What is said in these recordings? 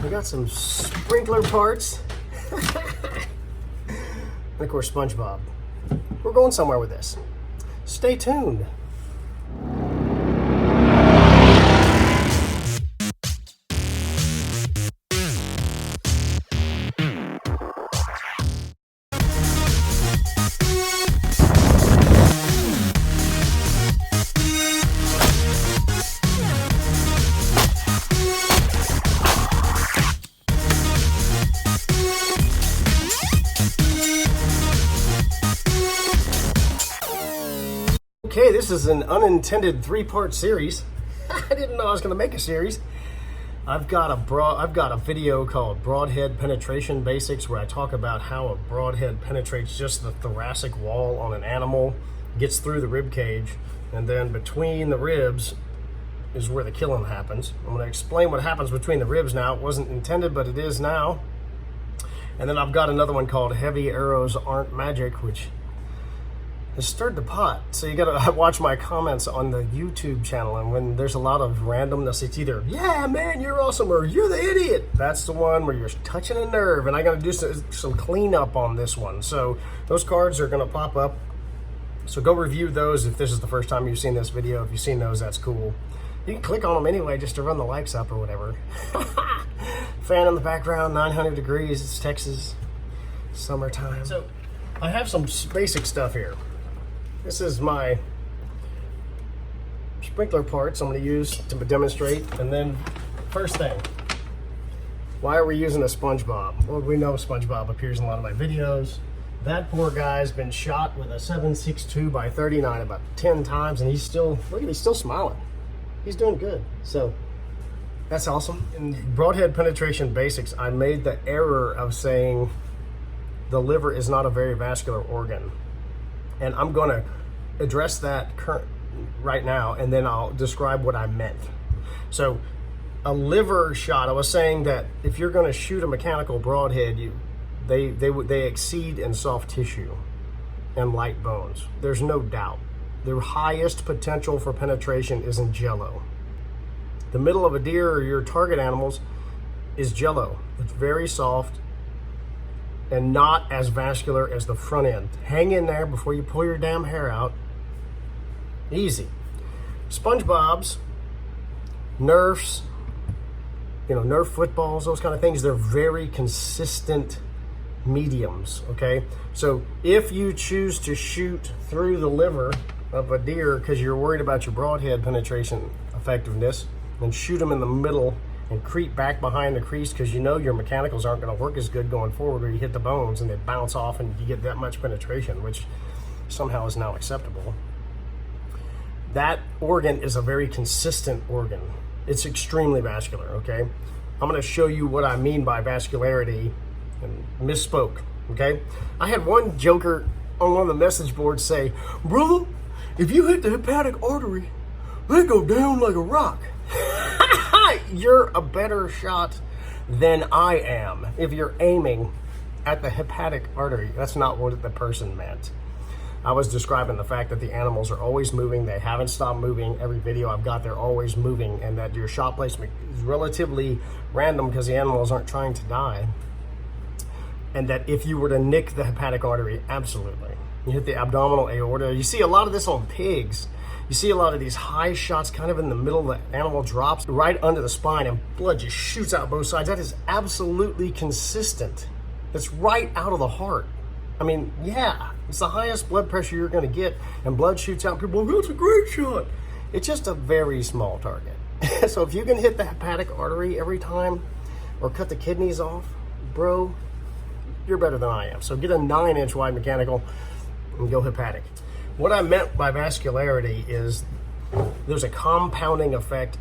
We got some sprinkler parts. And of course, SpongeBob. We're going somewhere with this. Stay tuned. Okay, this is an unintended three-part series. I didn't know I was going to make a series. I've got a video called Broadhead Penetration Basics where I talk about how a broadhead penetrates just the thoracic wall on an animal, gets through the rib cage, and then between the ribs is where the killing happens. I'm going to explain what happens between the ribs now. It wasn't intended, but it is now. And then I've got another one called Heavy Arrows Aren't Magic, which has stirred the pot. So you gotta watch my comments on the YouTube channel, and when there's a lot of randomness, it's either, yeah, man, you're awesome, or you're the idiot. That's the one where you're touching a nerve, and I gotta do some cleanup on this one. So those cards are gonna pop up. So go review those if this is the first time you've seen this video. If you've seen those, that's cool. You can click on them anyway just to run the likes up or whatever. Fan in the background, 900 degrees, it's Texas, summertime. So I have some basic stuff here. This is my sprinkler parts I'm going to use to demonstrate. And then, first thing, why are we using a SpongeBob? Well, we know SpongeBob appears in a lot of my videos. That poor guy's been shot with a 7.62 by 39 about 10 times, and he's still, look at, he's still smiling. He's doing good. So that's awesome. In Broadhead Penetration Basics, I made the error of saying the liver is not a very vascular organ. And I'm going to address that right now, and then I'll describe what I meant. So a liver shot, I was saying that if you're going to shoot a mechanical broadhead, they exceed in soft tissue and light bones. There's no doubt. The highest potential for penetration is in jello. The middle of a deer or your target animals is jello. It's very soft and not as vascular as the front end. Hang in there before you pull your damn hair out. Easy. SpongeBob's, Nerfs, Nerf footballs, those kind of things, they're very consistent mediums, okay? So if you choose to shoot through the liver of a deer because you're worried about your broadhead penetration effectiveness, then shoot them in the middle and creep back behind the crease because you know your mechanicals aren't going to work as good going forward, where you hit the bones and they bounce off and you get that much penetration, which somehow is now acceptable. That organ is a very consistent organ. It's extremely vascular, okay? I'm going to show you what I mean by vascularity and misspoke, okay? I had one joker on one of the message boards say, brother, if you hit the hepatic artery, they go down like a rock. You're a better shot than I am if you're aiming at the hepatic artery. That's not what the person meant. I was describing the fact that the animals are always moving. They haven't stopped moving. Every video I've got, they're always moving, and that your shot placement is relatively random because the animals aren't trying to die. And that if you were to nick the hepatic artery, absolutely. You hit the abdominal aorta. You see a lot of this on pigs. You see a lot of these high shots kind of in the middle. The animal drops right under the spine and blood just shoots out both sides. That is absolutely consistent. It's right out of the heart. I mean, yeah, it's the highest blood pressure you're going to get, and blood shoots out. People go, that's a great shot. It's just a very small target. So if you can hit the hepatic artery every time or cut the kidneys off, bro, you're better than I am. So get a 9-inch wide mechanical and go hepatic. What I meant by vascularity is there's a compounding effect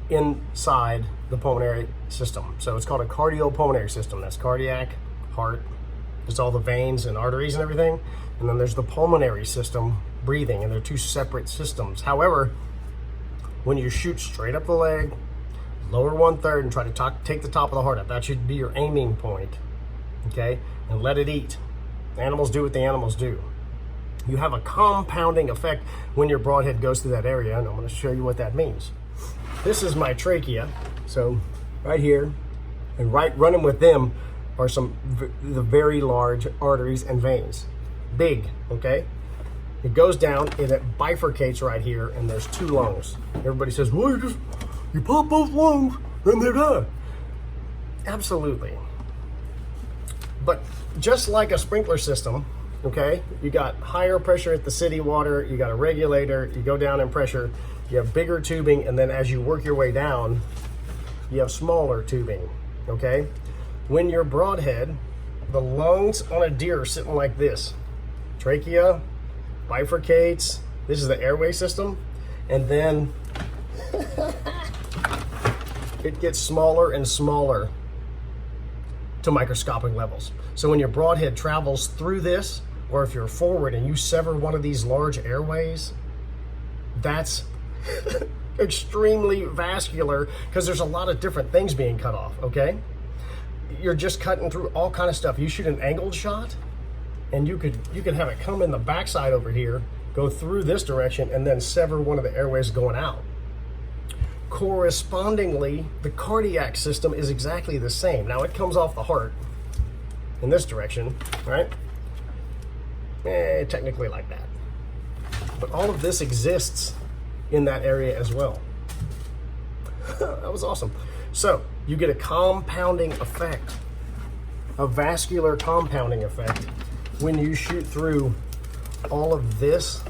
inside the pulmonary system. So it's called a cardiopulmonary system. That's cardiac, heart, there's all the veins and arteries and everything. And then there's the pulmonary system, breathing, and they're two separate systems. However, when you shoot straight up the leg, lower 1/3 and try to take the top of the heart up, that should be your aiming point, okay? And let it eat. Animals do what the animals do. You have a compounding effect when your broadhead goes through that area, and I'm going to show you what that means. This is my trachea. So right here, And right running with them are the very large arteries and veins. Big, okay? It goes down and it bifurcates right here, and there's 2 lungs. Everybody says, well, you pop both lungs and they're done. Absolutely. But just like a sprinkler system, okay, you got higher pressure at the city water, you got a regulator, you go down in pressure, you have bigger tubing, and then as you work your way down, you have smaller tubing, okay? When you're broadhead, the lungs on a deer are sitting like this. Trachea bifurcates, this is the airway system, and then it gets smaller and smaller to microscopic levels. So when your broadhead travels through this, or if you're forward and you sever one of these large airways, that's extremely vascular, because there's a lot of different things being cut off, okay? You're just cutting through all kind of stuff. You shoot an angled shot, and you could have it come in the backside over here, go through this direction, and then sever one of the airways going out. Correspondingly, the cardiac system is exactly the same. Now it comes off the heart in this direction, right? Technically like that. But all of this exists in that area as well. That was awesome. So you get a compounding effect, a vascular compounding effect, when you shoot through all of this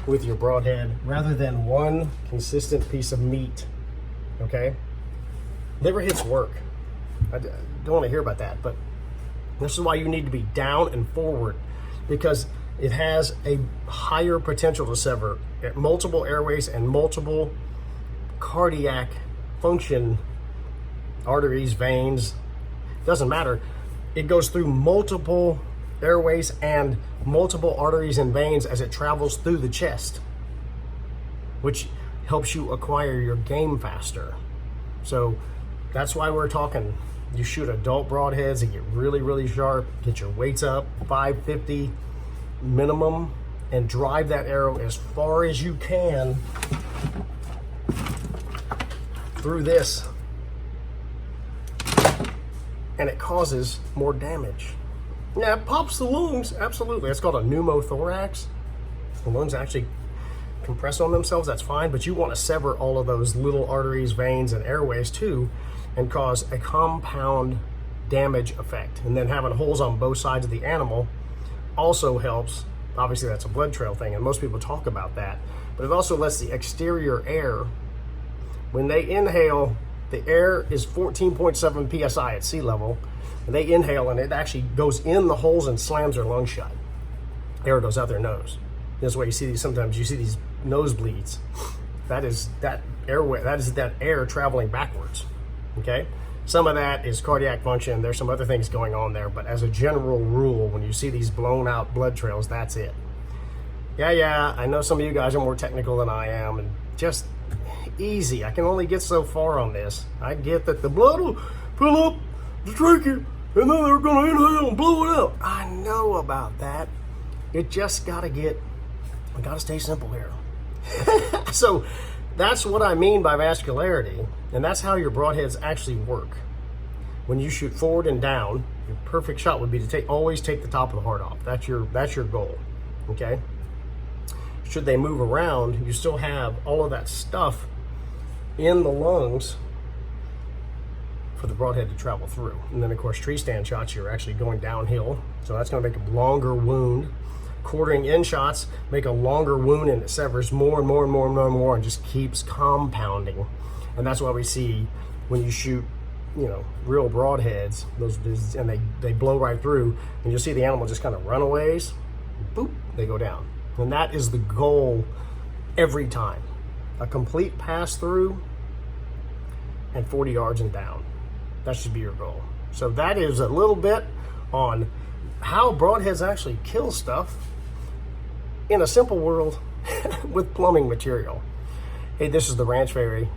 with your broadhead, rather than one consistent piece of meat, okay? Liver hits work. I don't want to hear about that, but this is why you need to be down and forward, because it has a higher potential to sever multiple airways and multiple cardiac function, arteries, veins, doesn't matter. It goes through multiple airways and multiple arteries and veins as it travels through the chest, which helps you acquire your game faster. So that's why we're talking, you shoot adult broadheads and get really, really sharp, get your weights up, 550 minimum, and drive that arrow as far as you can through this, and it causes more damage. Yeah, it pops the lungs, absolutely. It's called a pneumothorax. The lungs actually compress on themselves, that's fine, but you want to sever all of those little arteries, veins, and airways too, and cause a compound damage effect. And then having holes on both sides of the animal also helps. Obviously that's a blood trail thing, and most people talk about that, but it also lets the exterior air, when they inhale, the air is 14.7 psi at sea level, and they inhale and it actually goes in the holes and slams their lungs shut. Air goes out their nose. That's why you see these, sometimes you see these nosebleeds. That is that airway, that is that air traveling backwards, okay? Some of that is cardiac function. There's some other things going on there, but as a general rule, when you see these blown out blood trails, that's it. Yeah, I know some of you guys are more technical than I am, and just easy. I can only get so far on this. I get that the blood will fill up the trachea, and then they're gonna inhale and blow it out. I know about that. It just gotta stay simple here. So that's what I mean by vascularity, and that's how your broadheads actually work. When you shoot forward and down, your perfect shot would be to always take the top of the heart off. That's your goal, okay? Should they move around, you still have all of that stuff in the lungs for the broadhead to travel through. And then of course, tree stand shots, you're actually going downhill, so that's gonna make a longer wound. Quartering in shots make a longer wound, and it severs more and more and more and more and more, and just keeps compounding. And that's why we see when you shoot, real broadheads, and they blow right through, and you'll see the animal just kind of run away, boop, they go down. And that is the goal every time. A complete pass through and 40 yards and down. That should be your goal. So that is a little bit on how broadheads actually kill stuff in a simple world with plumbing material. Hey, this is the Ranch Fairy.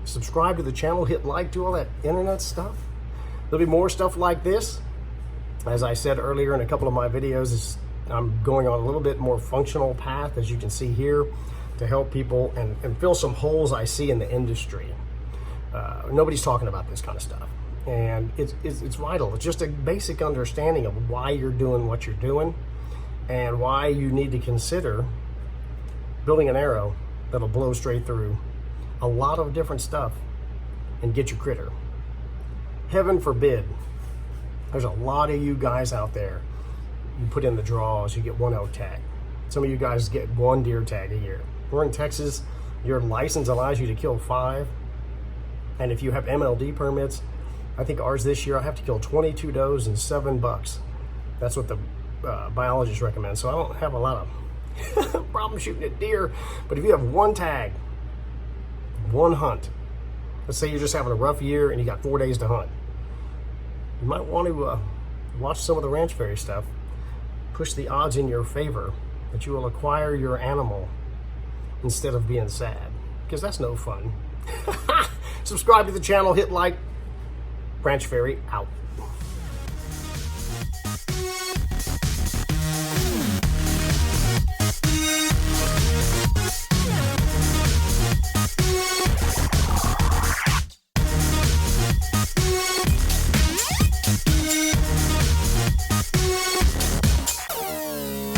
Subscribe to the channel, hit like, do all that internet stuff. There'll be more stuff like this. As I said earlier in a couple of my videos, I'm going on a little bit more functional path, as you can see here, to help people and fill some holes I see in the industry. Nobody's talking about this kind of stuff. And it's vital. It's just a basic understanding of why you're doing what you're doing and why you need to consider building an arrow that'll blow straight through a lot of different stuff and get your critter. Heaven forbid, there's a lot of you guys out there, you put in the draws, you get 1 elk tag. Some of you guys get 1 deer tag a year. We're in Texas, your license allows you to kill 5. And if you have MLD permits, I think ours this year, I have to kill 22 does and 7 bucks. That's what the biologists recommend. So I don't have a lot of problem shooting at deer. But if you have 1 tag, 1 hunt, let's say you're just having a rough year and you got 4 days to hunt, you might want to watch some of the Ranch Fairy stuff, push the odds in your favor that you will acquire your animal instead of being sad, because that's no fun. Subscribe to the channel, hit like. Ranch Fairy out.